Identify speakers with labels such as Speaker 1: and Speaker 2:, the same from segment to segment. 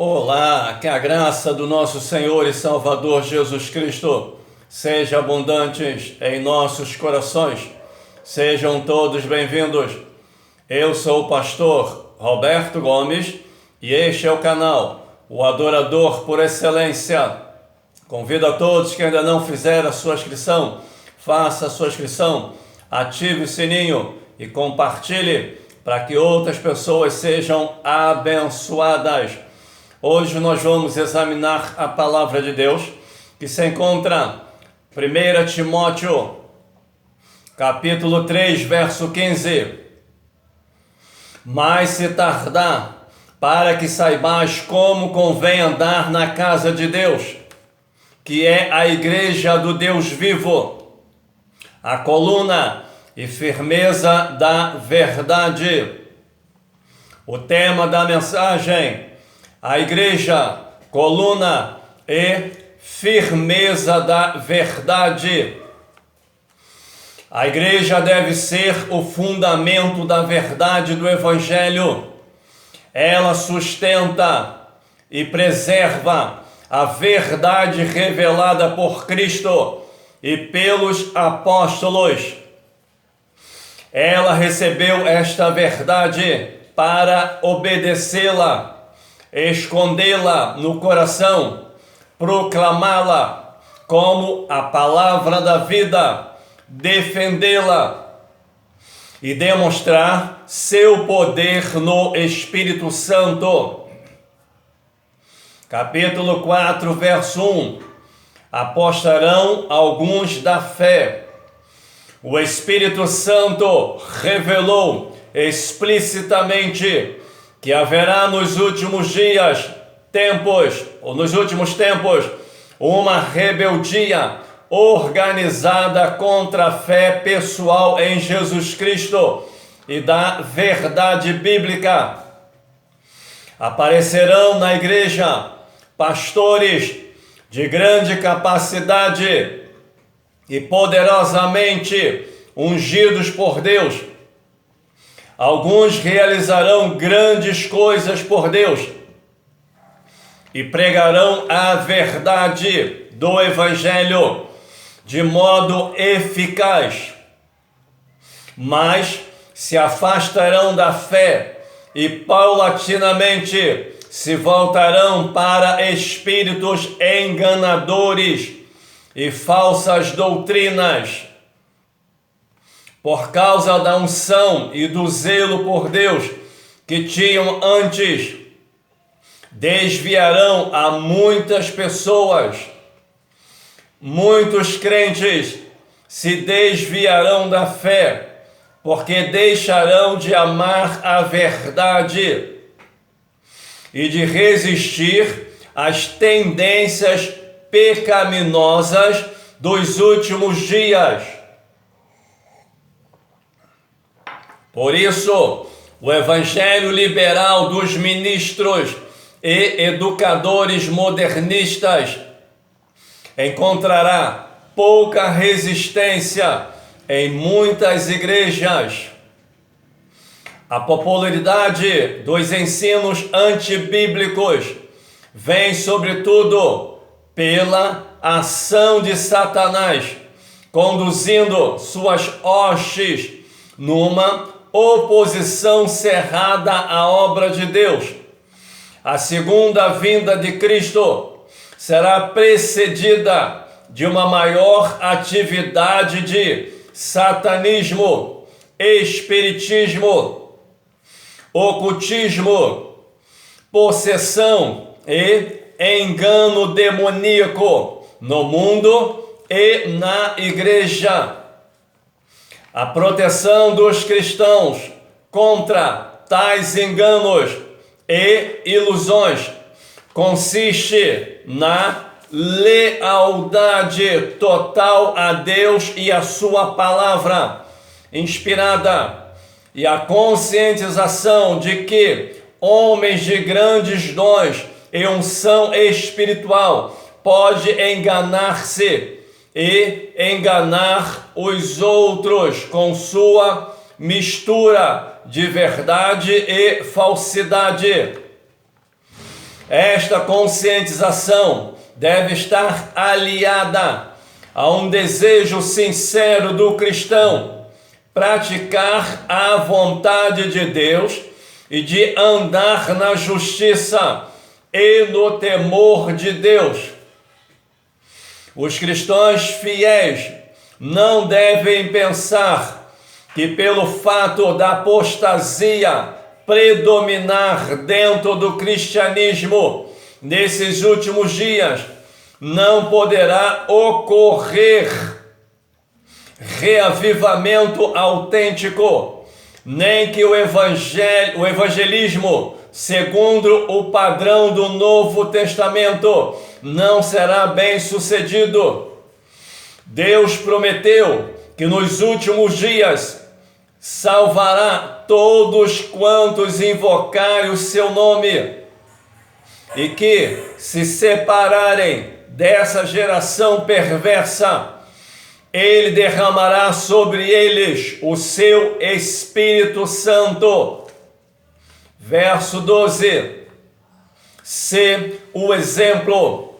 Speaker 1: Olá, que a graça do nosso Senhor e Salvador Jesus Cristo seja abundante em nossos corações. Sejam todos bem-vindos. Eu sou o pastor Roberto Gomes e este é o canal O Adorador por Excelência. Convido a todos que ainda não fizeram a sua inscrição, faça a sua inscrição, ative o sininho e compartilhe para que outras pessoas sejam abençoadas. Hoje nós vamos examinar a palavra de Deus, que se encontra em 1 Timóteo, capítulo 3, verso 15. Mas se tardar, para que saibais como convém andar na casa de Deus, que é a igreja do Deus vivo, a coluna e firmeza da verdade. O tema da mensagem: a igreja, coluna e firmeza da verdade. A igreja deve ser o fundamento da verdade do Evangelho. Ela sustenta e preserva a verdade revelada por Cristo e pelos apóstolos. Ela recebeu esta verdade para obedecê-la, escondê-la no coração, proclamá-la como a palavra da vida, defendê-la e demonstrar seu poder no Espírito Santo. Capítulo 4, verso 1. Apostarão alguns da fé. O Espírito Santo revelou explicitamente que haverá nos últimos tempos, uma rebeldia organizada contra a fé pessoal em Jesus Cristo e da verdade bíblica. Aparecerão na igreja pastores de grande capacidade e poderosamente ungidos por Deus. Alguns realizarão grandes coisas por Deus e pregarão a verdade do Evangelho de modo eficaz, mas se afastarão da fé e paulatinamente se voltarão para espíritos enganadores e falsas doutrinas. Por causa da unção e do zelo por Deus que tinham antes, desviarão a muitas pessoas. Muitos crentes se desviarão da fé, porque deixarão de amar a verdade e de resistir às tendências pecaminosas dos últimos dias. Por isso, o evangelho liberal dos ministros e educadores modernistas encontrará pouca resistência em muitas igrejas. A popularidade dos ensinos antibíblicos vem, sobretudo, pela ação de Satanás, conduzindo suas hostes numa oposição cerrada à obra de Deus. A segunda vinda de Cristo será precedida de uma maior atividade de satanismo, espiritismo, ocultismo, possessão e engano demoníaco no mundo e na igreja. A proteção dos cristãos contra tais enganos e ilusões consiste na lealdade total a Deus e a sua palavra inspirada, e a conscientização de que homens de grandes dons e unção espiritual pode enganar-se e enganar os outros com sua mistura de verdade e falsidade. Esta conscientização deve estar aliada a um desejo sincero do cristão praticar a vontade de Deus e de andar na justiça e no temor de Deus. Os cristãos fiéis não devem pensar que pelo fato da apostasia predominar dentro do cristianismo nesses últimos dias, não poderá ocorrer reavivamento autêntico, nem que o evangelismo, segundo o padrão do Novo Testamento, não será bem sucedido. Deus prometeu que nos últimos dias salvará todos quantos invocarem o seu nome, e que se separarem dessa geração perversa, Ele derramará sobre eles o seu Espírito Santo. Verso 12. Se o exemplo,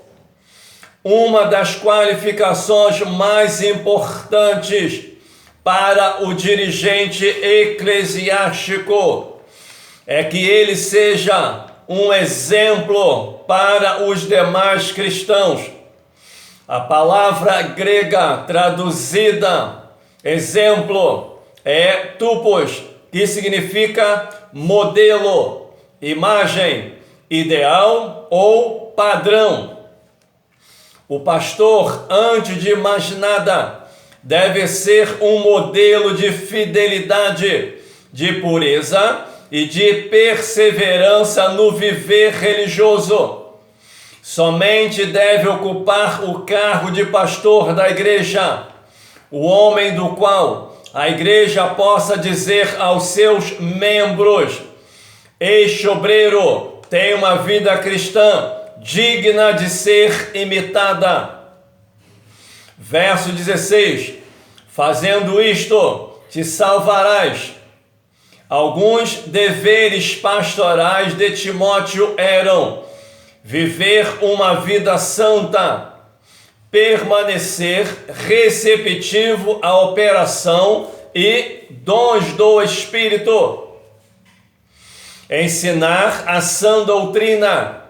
Speaker 1: uma das qualificações mais importantes para o dirigente eclesiástico é que ele seja um exemplo para os demais cristãos. A palavra grega traduzida exemplo é tupos, que significa modelo, imagem, ideal ou padrão. O pastor, antes de mais nada, deve ser um modelo de fidelidade, de pureza e de perseverança no viver religioso. Somente deve ocupar o cargo de pastor da igreja o homem do qual a igreja possa dizer aos seus membros: este obreiro tem uma vida cristã digna de ser imitada. Verso 16: fazendo isto, te salvarás. Alguns deveres pastorais de Timóteo eram viver uma vida santa, permanecer receptivo à operação e dons do Espírito, ensinar a sã doutrina,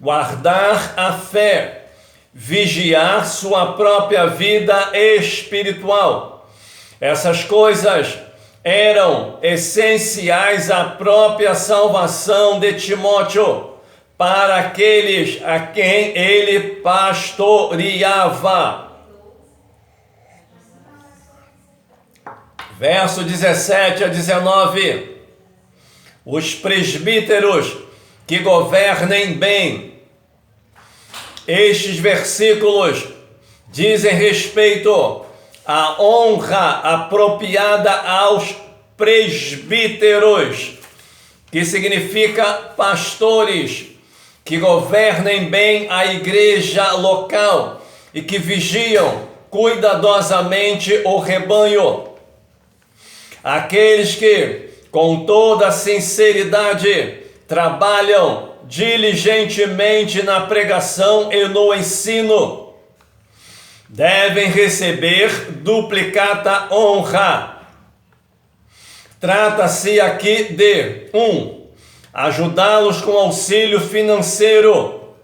Speaker 1: guardar a fé, vigiar sua própria vida espiritual. Essas coisas eram essenciais à própria salvação de Timóteo, para aqueles a quem ele pastoreava. Verso 17 a 19. Os presbíteros que governem bem. Estes versículos dizem respeito à honra apropriada aos presbíteros, que significa pastores, que governem bem a igreja local e que vigiam cuidadosamente o rebanho. Aqueles que, com toda sinceridade, trabalham diligentemente na pregação e no ensino, devem receber duplicata honra. Trata-se aqui de 1. Ajudá-los com auxílio financeiro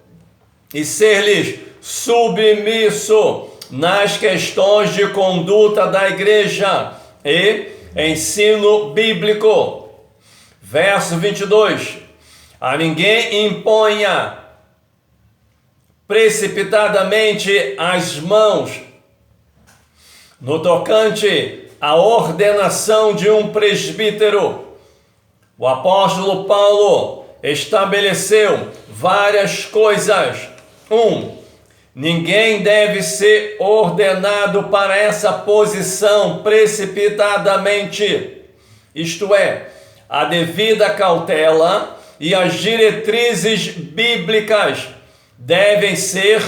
Speaker 1: e ser-lhes submisso nas questões de conduta da igreja e ensino bíblico. Verso 22. A ninguém imponha precipitadamente as mãos no tocante à ordenação de um presbítero. O apóstolo Paulo estabeleceu várias coisas. 1. Ninguém deve ser ordenado para essa posição precipitadamente. Isto é, a devida cautela e as diretrizes bíblicas devem ser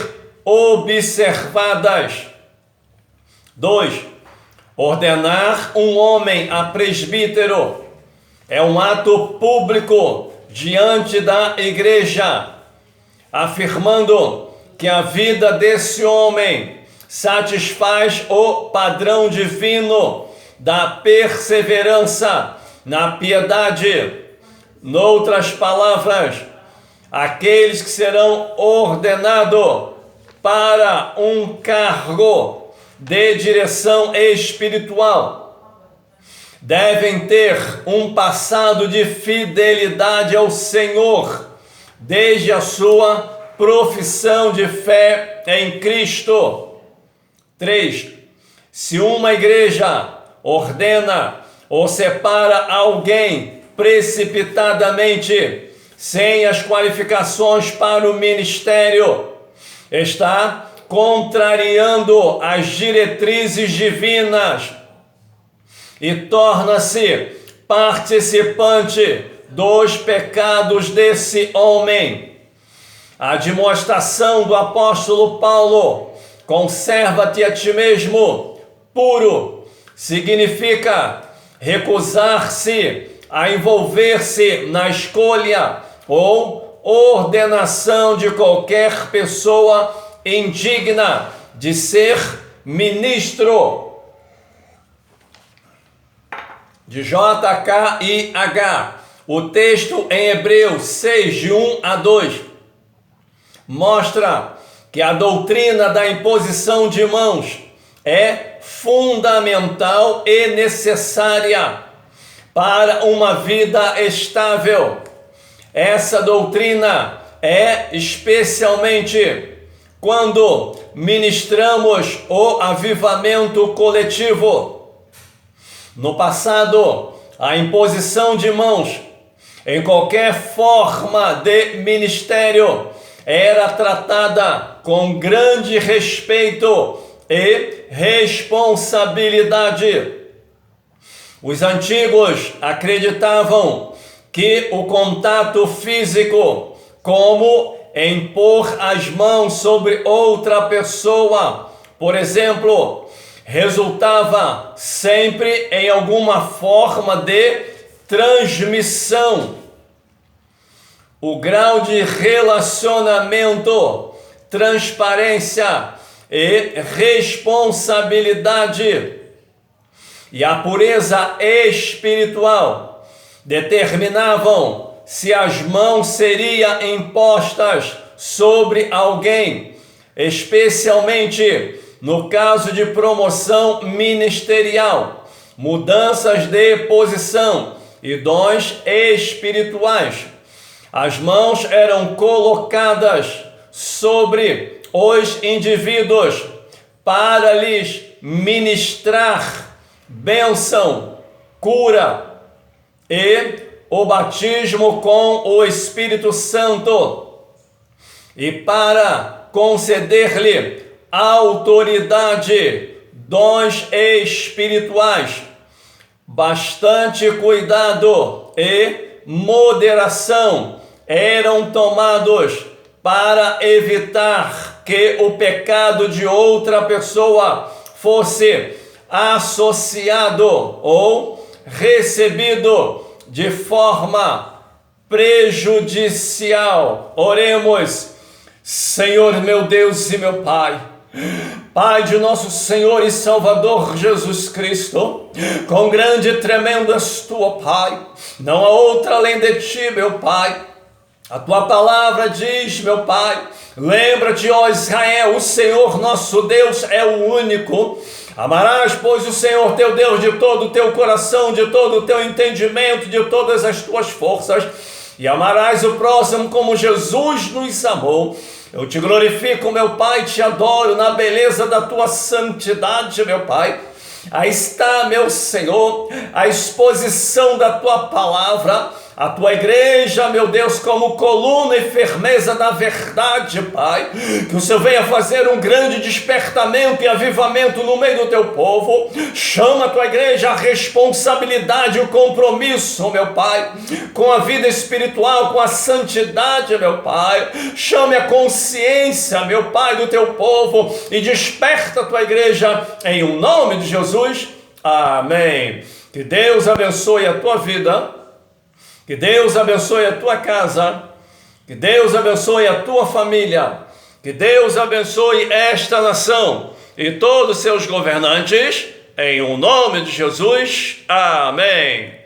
Speaker 1: observadas. 2. Ordenar um homem a presbítero é um ato público diante da igreja. afirmando que a vida desse homem satisfaz o padrão divino da perseverança na piedade. Noutras palavras, aqueles que serão ordenados para um cargo de direção espiritual devem ter um passado de fidelidade ao Senhor, desde a sua profissão de fé em Cristo. 3. Se uma igreja ordena ou separa alguém precipitadamente, sem as qualificações para o ministério, está contrariando as diretrizes divinas e torna-se participante dos pecados desse homem. A demonstração do apóstolo Paulo, conserva-te a ti mesmo puro, significa recusar-se a envolver-se na escolha ou ordenação de qualquer pessoa indigna de ser ministro. De JKIH, o texto em Hebreus 6, de 1 a 2, mostra que a doutrina da imposição de mãos é fundamental e necessária para uma vida estável. Essa doutrina é especialmente quando ministramos o avivamento coletivo. No passado, a imposição de mãos em qualquer forma de ministério era tratada com grande respeito e responsabilidade. Os antigos acreditavam que o contato físico, como impor as mãos sobre outra pessoa, por exemplo, resultava sempre em alguma forma de transmissão. O grau de relacionamento, transparência e responsabilidade e a pureza espiritual determinavam se as mãos seriam impostas sobre alguém, especialmente no caso de promoção ministerial, mudanças de posição e dons espirituais. As mãos eram colocadas sobre os indivíduos para lhes ministrar bênção, cura e o batismo com o Espírito Santo e para conceder-lhe autoridade, dons espirituais. Bastante cuidado e moderação eram tomados para evitar que o pecado de outra pessoa fosse associado ou recebido de forma prejudicial. Oremos. Senhor meu Deus e meu Pai, Pai de nosso Senhor e Salvador Jesus Cristo, com grande e tremendo és tu, ó Pai, não há outra além de ti, meu Pai. A tua palavra diz, meu Pai, lembra-te, ó Israel, o Senhor nosso Deus é o único. Amarás, pois, o Senhor teu Deus de todo o teu coração, de todo o teu entendimento, de todas as tuas forças, e amarás o próximo como Jesus nos amou. Eu te glorifico, meu Pai, te adoro na beleza da tua santidade, meu Pai. Aí está, meu Senhor, a exposição da tua palavra, a tua igreja, meu Deus, como coluna e firmeza da verdade, Pai. Que o Senhor venha fazer um grande despertamento e avivamento no meio do teu povo. Chama a tua igreja a responsabilidade e o compromisso, meu Pai, com a vida espiritual, com a santidade, meu Pai. Chame a consciência, meu Pai, do teu povo e desperta a tua igreja em o nome de Jesus. Amém. Que Deus abençoe a tua vida. Que Deus abençoe a tua casa, Que Deus abençoe a tua família. Que Deus abençoe esta nação e todos seus governantes. Em o nome de Jesus. Amém.